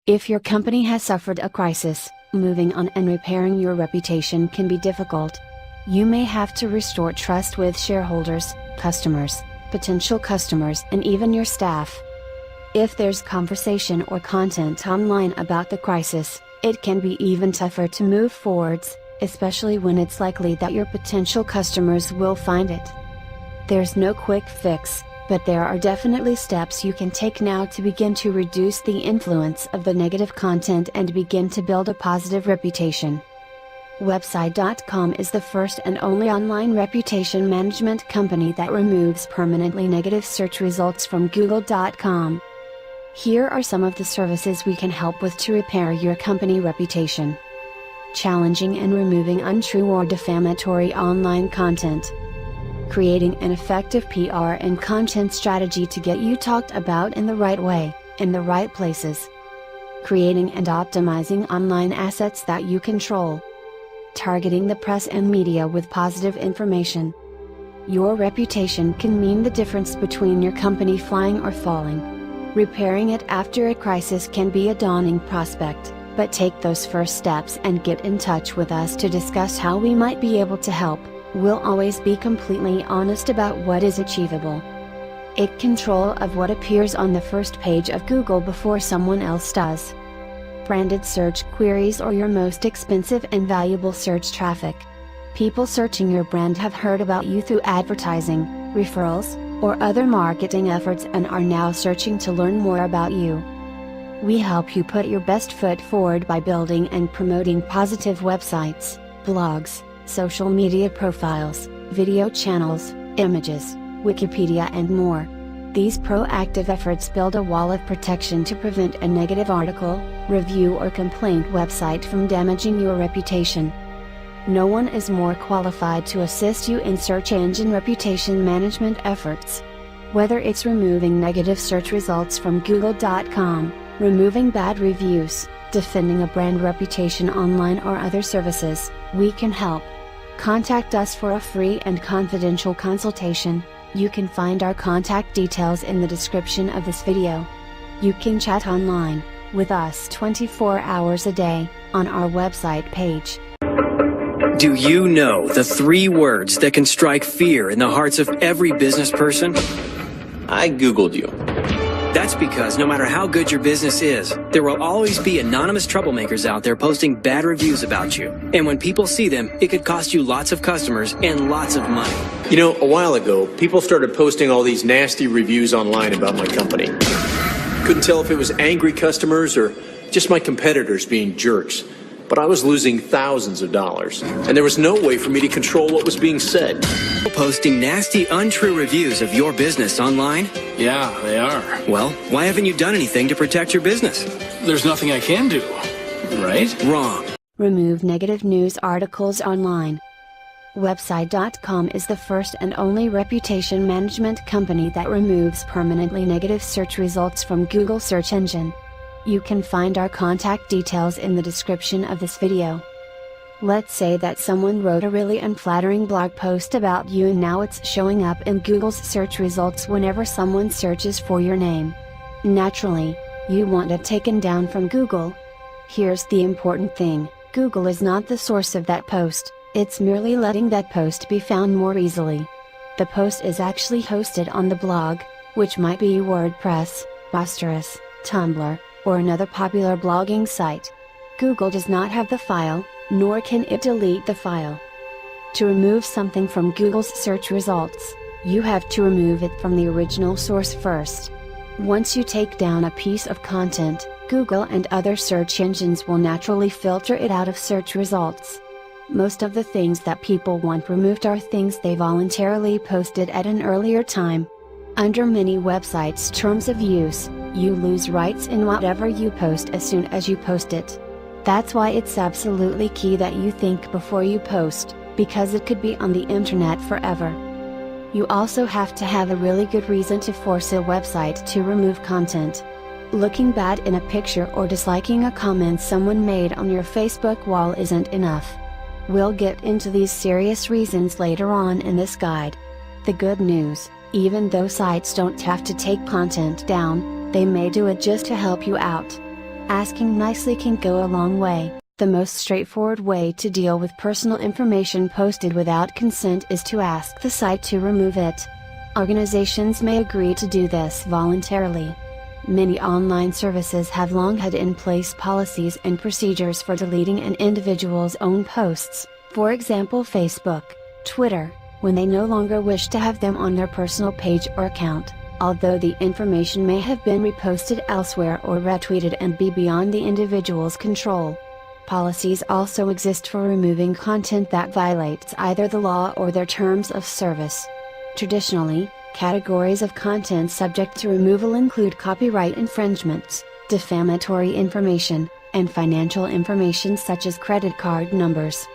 If your company has suffered a crisis, moving on and repairing your reputation can be difficult. You may have to restore trust with shareholders, customers, potential customers, and even your staff. If there's conversation or content online about the crisis, it can be even tougher to move forwards, especially when it's likely that your potential customers will find it. There's no quick fix, but there are definitely steps you can take now to begin to reduce the influence of the negative content and begin to build a positive reputation. Website.com is the first and only online reputation management company that removes permanently negative search results from Google.com. Here are some of the services we can help with to repair your company reputation. Challenging and removing untrue or defamatory online content. Creating an effective PR and content strategy to get you talked about in the right way, in the right places. Creating and optimizing online assets that you control. Targeting the press and media with positive information. Your reputation can mean the difference between your company flying or falling. Repairing it after a crisis can be a daunting prospect, but take those first steps and get in touch with us to discuss how we might be able to help. We'll always be completely honest about what is achievable. Take control of what appears on the first page of Google before someone else does. Branded search queries or your most expensive and valuable search traffic. People searching your brand have heard about you through advertising, referrals, or other marketing efforts and are now searching to learn more about you. We help you put your best foot forward by building and promoting positive websites, blogs, social media profiles, video channels, images, Wikipedia and more. These proactive efforts build a wall of protection to prevent a negative article, review or complaint website from damaging your reputation. No one is more qualified to assist you in search engine reputation management efforts. Whether it's removing negative search results from Google.com, removing bad reviews, defending a brand reputation online or other services, we can help. Contact us for a free and confidential consultation. You can find our contact details in the description of this video. You can chat online with us 24 hours a day on our website page. Do you know the 3 words that can strike fear in the hearts of every business person? I Googled you. That's because no matter how good your business is, there will always be anonymous troublemakers out there posting bad reviews about you. And when people see them, it could cost you lots of customers and lots of money. You know, a while ago, people started posting all these nasty reviews online about my company. Couldn't tell if it was angry customers or just my competitors being jerks. But I was losing thousands of dollars, and there was no way for me to control what was being said. Posting nasty, untrue reviews of your business online? Yeah, they are. Well, why haven't you done anything to protect your business? There's nothing I can do, right? Wrong. Remove negative news articles online. Website.com is the first and only reputation management company that removes permanently negative search results from Google search engine. You can find our contact details in the description of this video. Let's say that someone wrote a really unflattering blog post about you and now it's showing up in Google's search results whenever someone searches for your name. Naturally, you want it taken down from Google. Here's the important thing, Google is not the source of that post, it's merely letting that post be found more easily. The post is actually hosted on the blog, which might be WordPress, Bostrus, Tumblr, or another popular blogging site. Google does not have the file, nor can it delete the file. To remove something from Google's search results, you have to remove it from the original source first. Once you take down a piece of content, Google and other search engines will naturally filter it out of search results. Most of the things that people want removed are things they voluntarily posted at an earlier time. Under many websites' terms of use, you lose rights in whatever you post as soon as you post it. That's why it's absolutely key that you think before you post, because it could be on the internet forever. You also have to have a really good reason to force a website to remove content. Looking bad in a picture or disliking a comment someone made on your Facebook wall isn't enough. We'll get into these serious reasons later on in this guide. The good news, even though sites don't have to take content down, they may do it just to help you out. Asking nicely can go a long way. The most straightforward way to deal with personal information posted without consent is to ask the site to remove it. Organizations may agree to do this voluntarily. Many online services have long had in place policies and procedures for deleting an individual's own posts, for example Facebook, Twitter, when they no longer wish to have them on their personal page or account, although the information may have been reposted elsewhere or retweeted and be beyond the individual's control. Policies also exist for removing content that violates either the law or their terms of service. Traditionally, categories of content subject to removal include copyright infringements, defamatory information, and financial information such as credit card numbers.